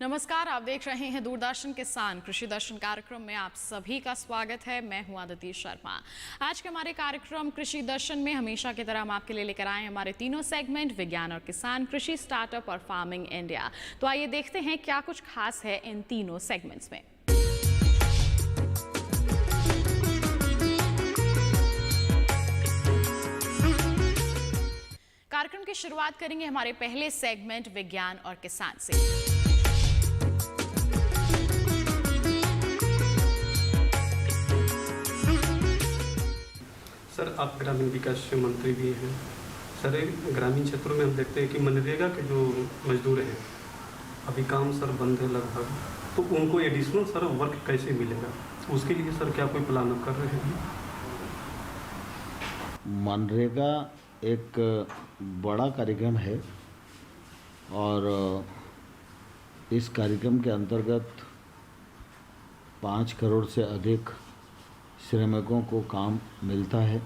नमस्कार, आप देख रहे हैं दूरदर्शन किसान कृषि दर्शन कार्यक्रम में आप सभी का स्वागत है। मैं हूं अदिति शर्मा। आज के हमारे कार्यक्रम कृषि दर्शन में हमेशा की तरह हम आपके लिए लेकर आए हमारे तीनों सेगमेंट विज्ञान और किसान, कृषि, स्टार्टअप और फार्मिंग इंडिया। तो आइए देखते हैं क्या कुछ खास है इन तीनों सेगमेंट्स में। कार्यक्रम की शुरुआत करेंगे हमारे पहले सेगमेंट विज्ञान और किसान से। सर, आप ग्रामीण विकास मंत्री भी हैं। सर, ग्रामीण क्षेत्रों में हम देखते हैं कि मनरेगा के जो मजदूर हैं अभी काम सर बंद है लगभग, तो उनको एडिशनल सर वर्क कैसे मिलेगा, उसके लिए सर क्या कोई प्लान कर रहे हैं? मनरेगा एक बड़ा कार्यक्रम है और इस कार्यक्रम के अंतर्गत 5 करोड़ से अधिक श्रमिकों को काम मिलता है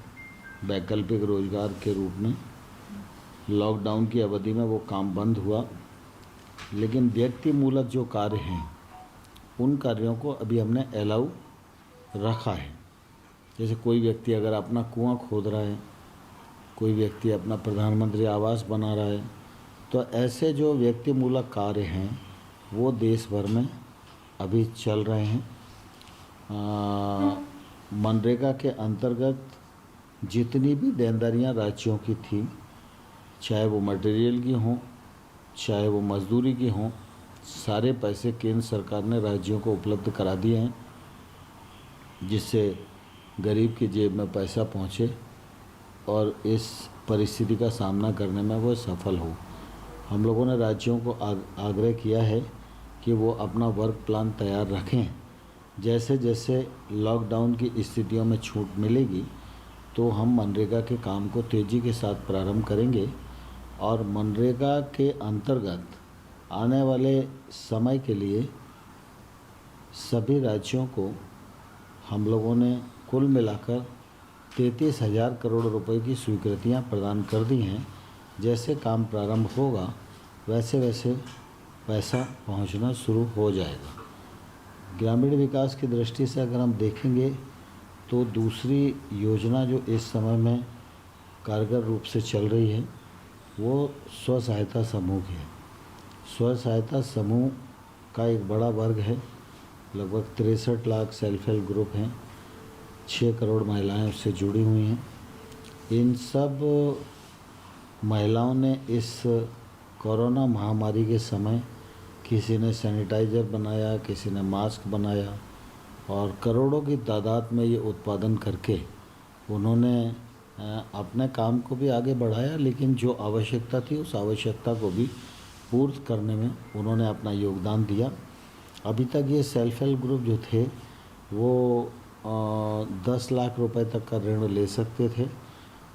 वैकल्पिक रोजगार के रूप में। लॉकडाउन की अवधि में वो काम बंद हुआ, लेकिन व्यक्ति मूलक जो कार्य हैं उन कार्यों को अभी हमने अलाउ रखा है। जैसे कोई व्यक्ति अगर अपना कुआं खोद रहा है, कोई व्यक्ति अपना प्रधानमंत्री आवास बना रहा है, तो ऐसे जो व्यक्ति मूलक कार्य हैं वो देश भर में अभी चल रहे हैं। मनरेगा के अंतर्गत जितनी भी देनदारियां राज्यों की थी, चाहे वो मटेरियल की हों चाहे वो मजदूरी की हों, सारे पैसे केंद्र सरकार ने राज्यों को उपलब्ध करा दिए हैं, जिससे गरीब की जेब में पैसा पहुंचे और इस परिस्थिति का सामना करने में वो सफल हो। हम लोगों ने राज्यों को आग्रह किया है कि वो अपना वर्क प्लान तैयार रखें। जैसे जैसे लॉकडाउन की स्थितियों में छूट मिलेगी तो हम मनरेगा के काम को तेज़ी के साथ प्रारंभ करेंगे और मनरेगा के अंतर्गत आने वाले समय के लिए सभी राज्यों को हम लोगों ने कुल मिलाकर 33,000 करोड़ रुपए की स्वीकृतियां प्रदान कर दी हैं। जैसे काम प्रारंभ होगा वैसे वैसे पैसा पहुंचना शुरू हो जाएगा। ग्रामीण विकास की दृष्टि से अगर हम देखेंगे तो दूसरी योजना जो इस समय में कारगर रूप से चल रही है वो स्व सहायता समूह की है। स्व सहायता समूह का एक बड़ा वर्ग है, लगभग 63 लाख सेल्फ हेल्प ग्रुप हैं, 6 करोड़ महिलाएं उससे जुड़ी हुई हैं। इन सब महिलाओं ने इस कोरोना महामारी के समय किसी ने सैनिटाइज़र बनाया, किसी ने मास्क बनाया और करोड़ों की तादाद में ये उत्पादन करके उन्होंने अपने काम को भी आगे बढ़ाया, लेकिन जो आवश्यकता थी उस आवश्यकता को भी पूर्त करने में उन्होंने अपना योगदान दिया। अभी तक ये सेल्फ हेल्प ग्रुप जो थे वो 10 लाख रुपए तक का ऋण ले सकते थे।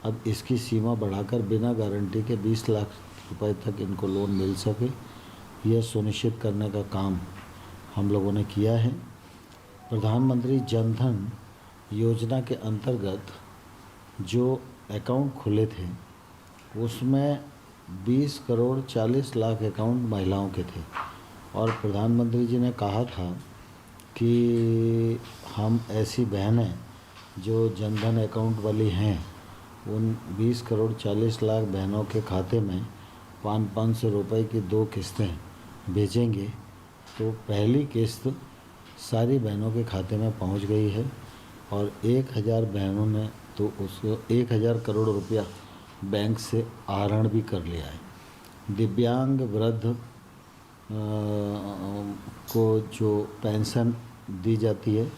अब इसकी सीमा बढ़ाकर बिना गारंटी के 20 लाख रुपए तक इनको लोन मिल सके, यह सुनिश्चित करने का काम हम लोगों ने किया है। प्रधानमंत्री जन धन योजना के अंतर्गत जो अकाउंट खुले थे उसमें 20 करोड़ 40 लाख अकाउंट महिलाओं के थे और प्रधानमंत्री जी ने कहा था कि हम ऐसी बहनें जो जनधन अकाउंट वाली हैं उन 20 करोड़ 40 लाख बहनों के खाते में 500 रुपये की 2 किस्तें भेजेंगे। तो पहली किस्त सारी बहनों के खाते में पहुंच गई है और 1000 बहनों ने तो उसको 1000 करोड़ रुपया बैंक से आहरण भी कर लिया है। दिव्यांग वृद्ध को जो पेंशन दी जाती है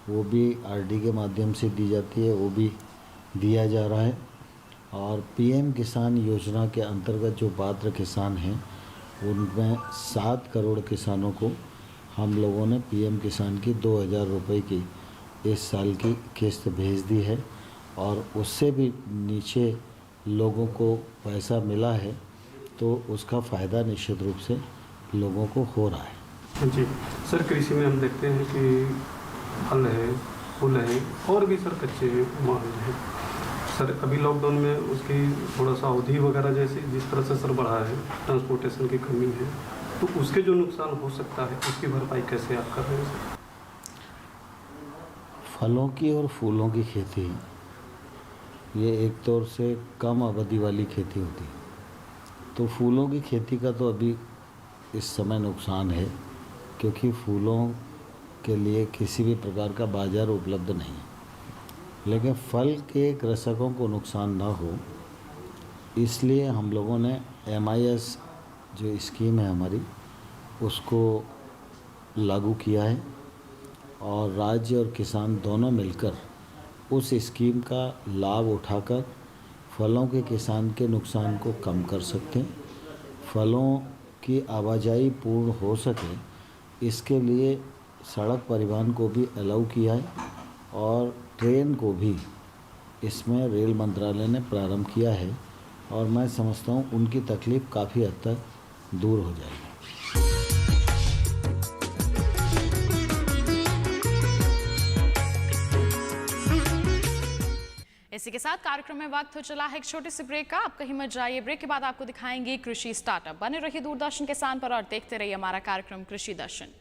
वो भी आरडी के माध्यम से दी जाती है, वो भी दिया जा रहा है। और पीएम किसान योजना के अंतर्गत जो पात्र किसान हैं उनमें 7 करोड़ किसानों को हम लोगों ने पीएम किसान की 2000 रुपये की इस साल की किस्त भेज दी है और उससे भी नीचे लोगों को पैसा मिला है, तो उसका फ़ायदा निश्चित रूप से लोगों को हो रहा है। जी सर, कृषि में हम देखते हैं कि फल है, फूल है और भी सर कच्चे माल हैं। सर अभी लॉकडाउन में उसकी थोड़ा सा अवधि वगैरह जैसे जिस तरह से सर बढ़ा है, ट्रांसपोर्टेशन की कमी है, तो उसके जो नुकसान हो सकता है उसकी भरपाई कैसे आप कर रहे हैं सर? फलों की और फूलों की खेती ये एक तौर से कम अवधि वाली खेती होती है। तो फूलों की खेती का तो अभी इस समय नुकसान है, क्योंकि फूलों के लिए किसी भी प्रकार का बाज़ार उपलब्ध नहीं है। लेकिन फल के कृषकों को नुकसान ना हो, इसलिए हम लोगों ने MIS जो स्कीम है हमारी, उसको लागू किया है और राज्य और किसान दोनों मिलकर उस स्कीम का लाभ उठाकर फलों के किसान के नुकसान को कम कर सकते हैं। फलों की आवाजाही पूर्ण हो सके, इसके लिए सड़क परिवहन को भी अलाउ किया है और ट्रेन को भी इसमें रेल मंत्रालय ने प्रारंभ किया है, और मैं समझता हूँ उनकी तकलीफ़ काफ़ी हद तक दूर हो जाएगी। इसी के साथ कार्यक्रम में वक्त हो चला है एक छोटे से ब्रेक का। आप कहीं मत जाइए, ब्रेक के बाद आपको दिखाएंगे कृषि स्टार्टअप। बने रहिए दूरदर्शन किसान पर और देखते रहिए हमारा कार्यक्रम कृषि दर्शन।